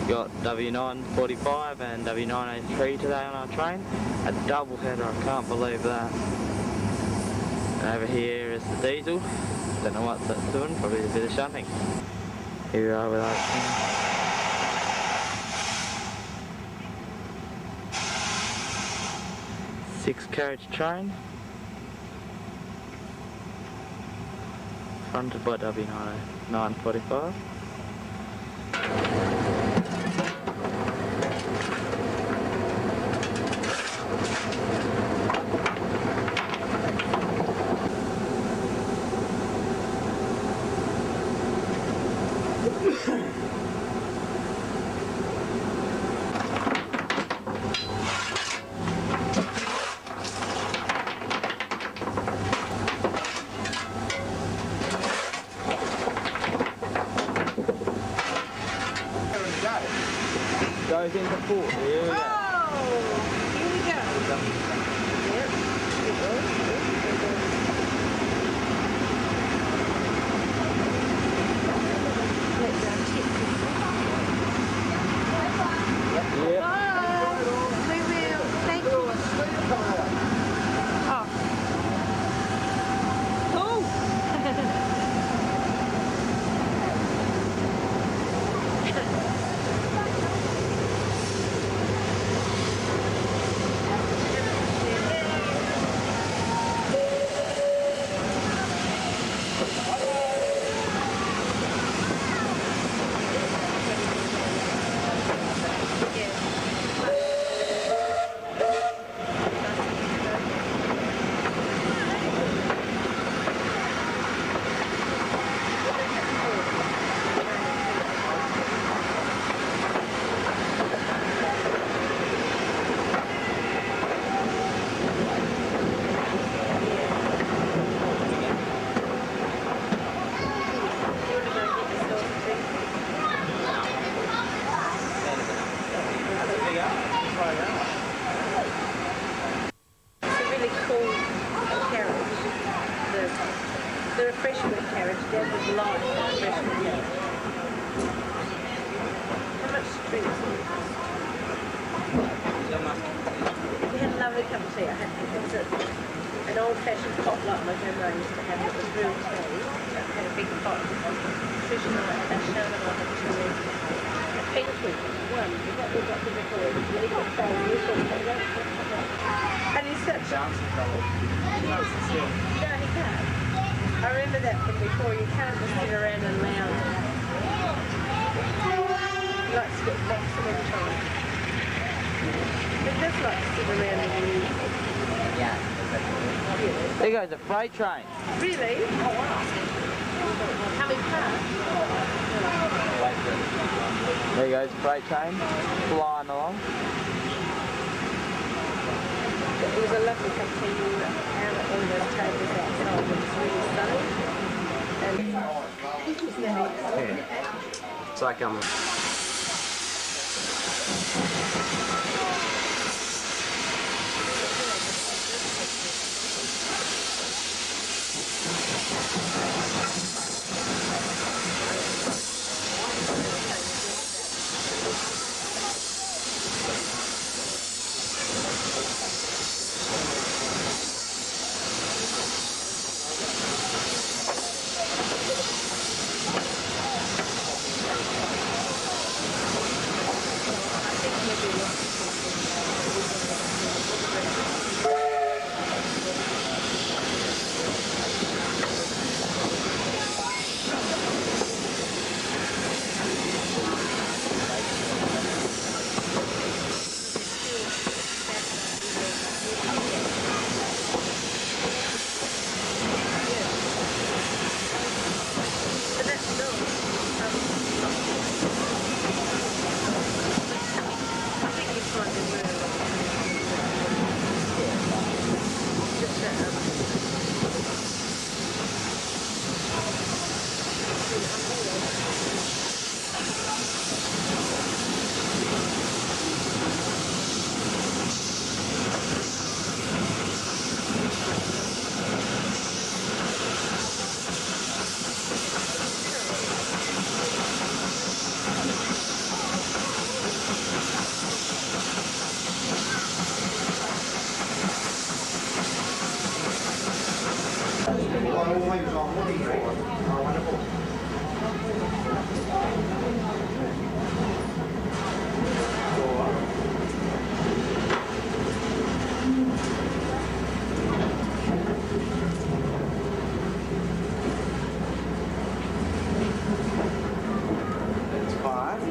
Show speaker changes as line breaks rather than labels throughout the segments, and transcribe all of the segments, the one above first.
got W945 and W983 today on our train. A double header, I can't believe that. And over here is the diesel. Don't know what that's doing, probably a bit of shunting. Here we are with our train. 6-carriage train. Fronted by W945. Goes into port. Here we go.
Oh, here we go. Yep.
Yeah.
Oh, we will. Thank you. Oh. Cool. The refreshment carriage, that was light, the refreshment carriage. How much drinks? We had a lovely cup of tea. I had an old-fashioned pot like my grandma used to have. It was real tea. I had a big pot. Trish and I had a shower and I had two. A pink one. We got the record. Really good phone. And he's such a... No, he can't. I remember that from before. You can't just sit around and lounge. He likes to get maximum time. He does like to sit around and read.
Yeah. There goes a freight train.
Really? Oh wow. Coming past.
There goes a freight train, flying along.
It was a lovely cup of tea. We were out at all those tables outside. It was really sunny. And
Yeah. It's like
That's 5.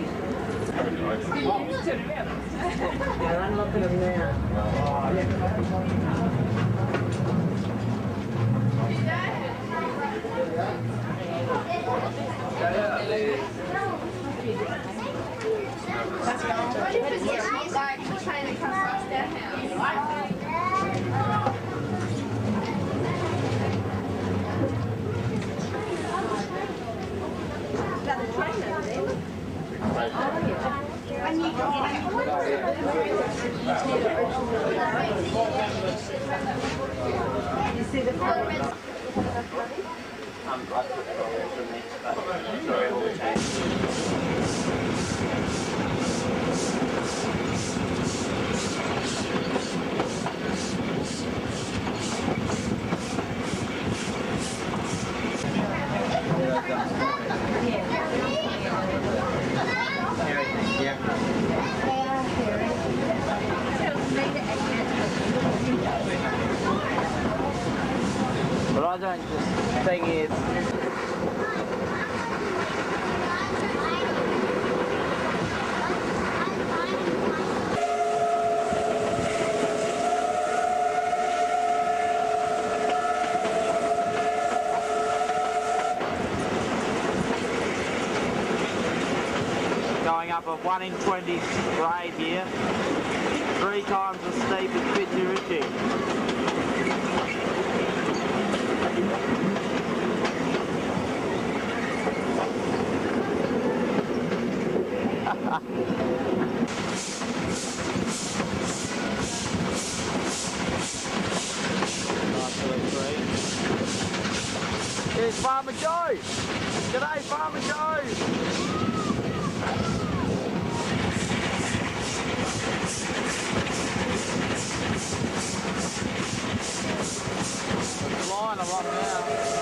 Yeah, I'm looking at them now. Is that the train over there? You see the front?
But I don't just think it's... Going up a 1 in 20 grade here, 3 times as steep as Pitchy Ritchie. Here's Farmer Joe! G'day Farmer Joe! Flying a lot now.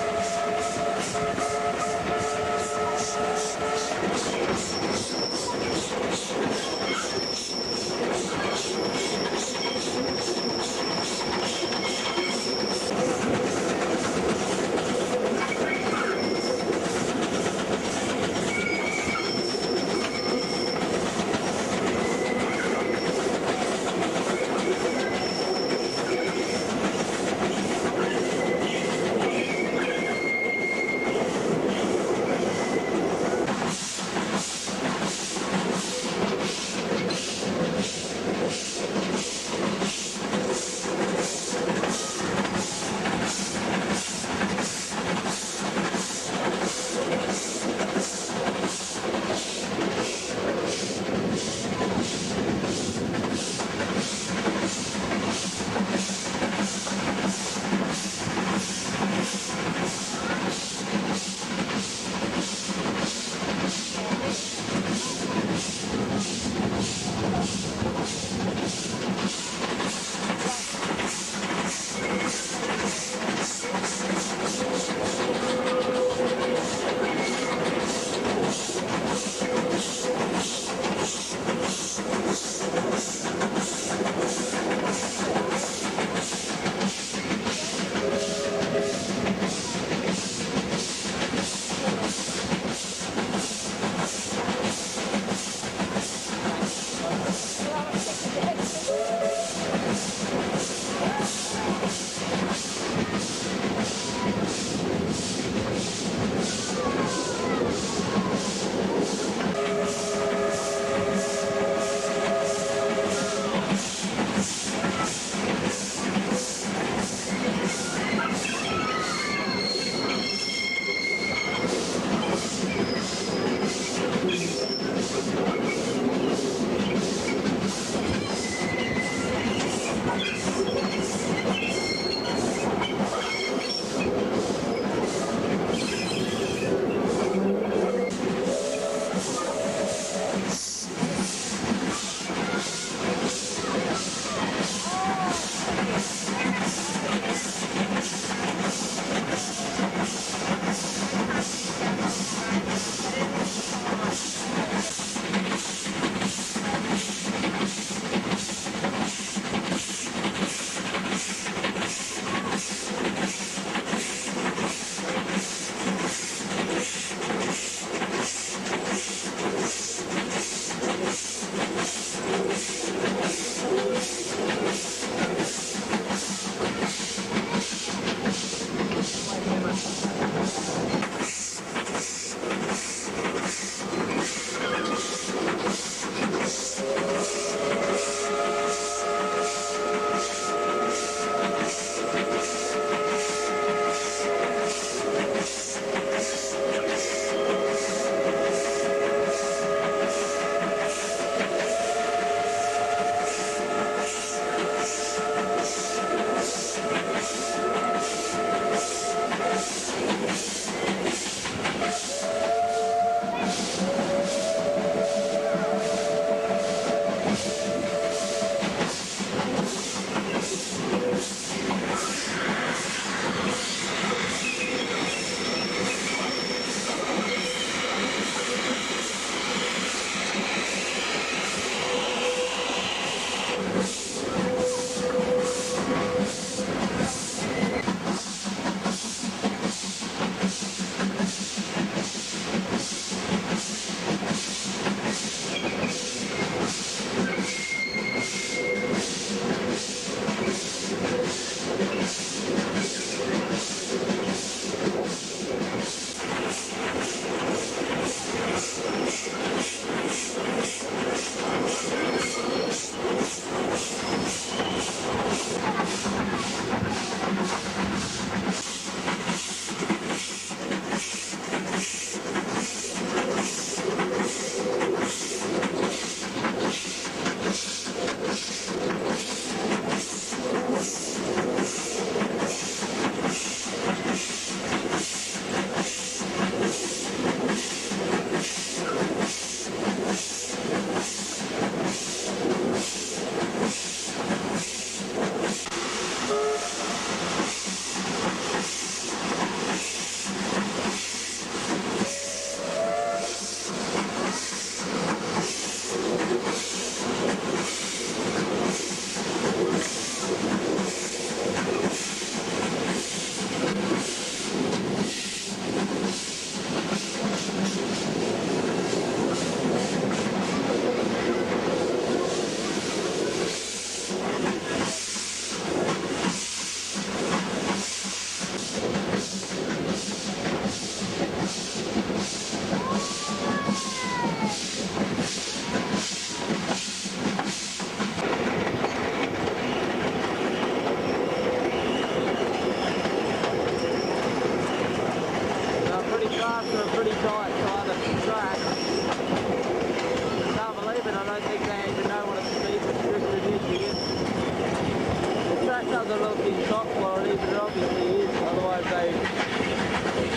obviously is, otherwise they would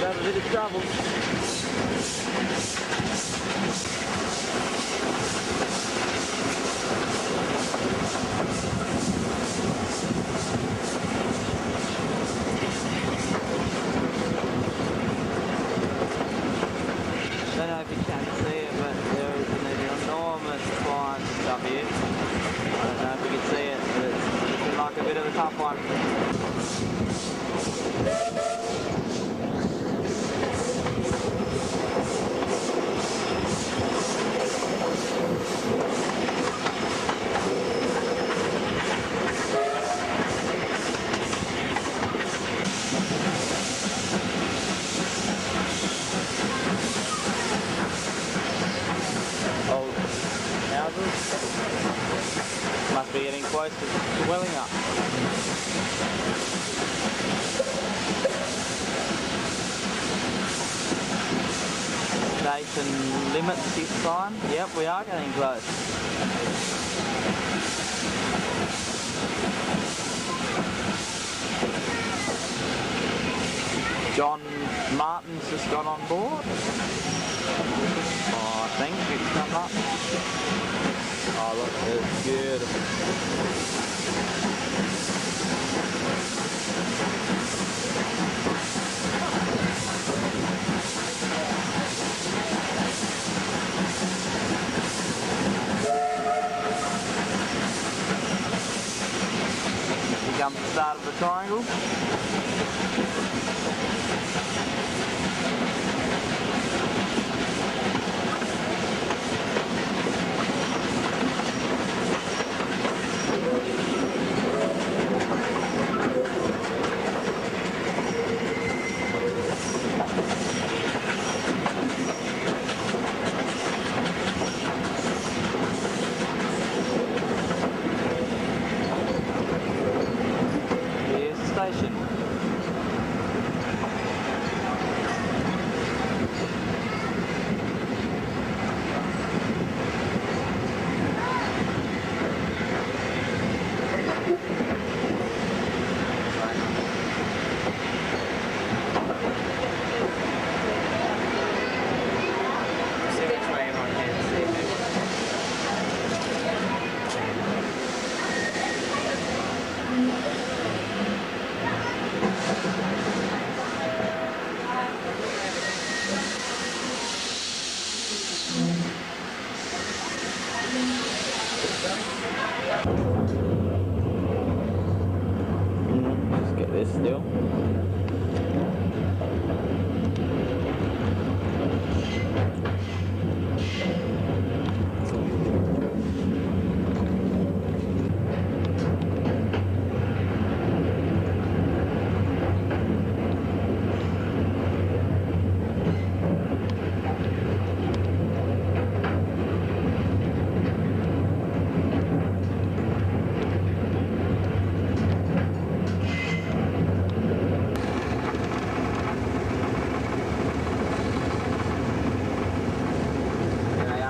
have a bit of trouble. I don't know if you can see it, but there is an enormous climb to W. I don't know if you can see it, but it's looking like a bit of a tough one. Old houses. Must be getting close to swelling up. Station limits this time. Yep, we are getting close. John Martin's just got on board. Oh, I think it's come up. Oh look, it's beautiful. Here comes the start of the triangle. Here's the station. See which way I'm on here. Let's get this still.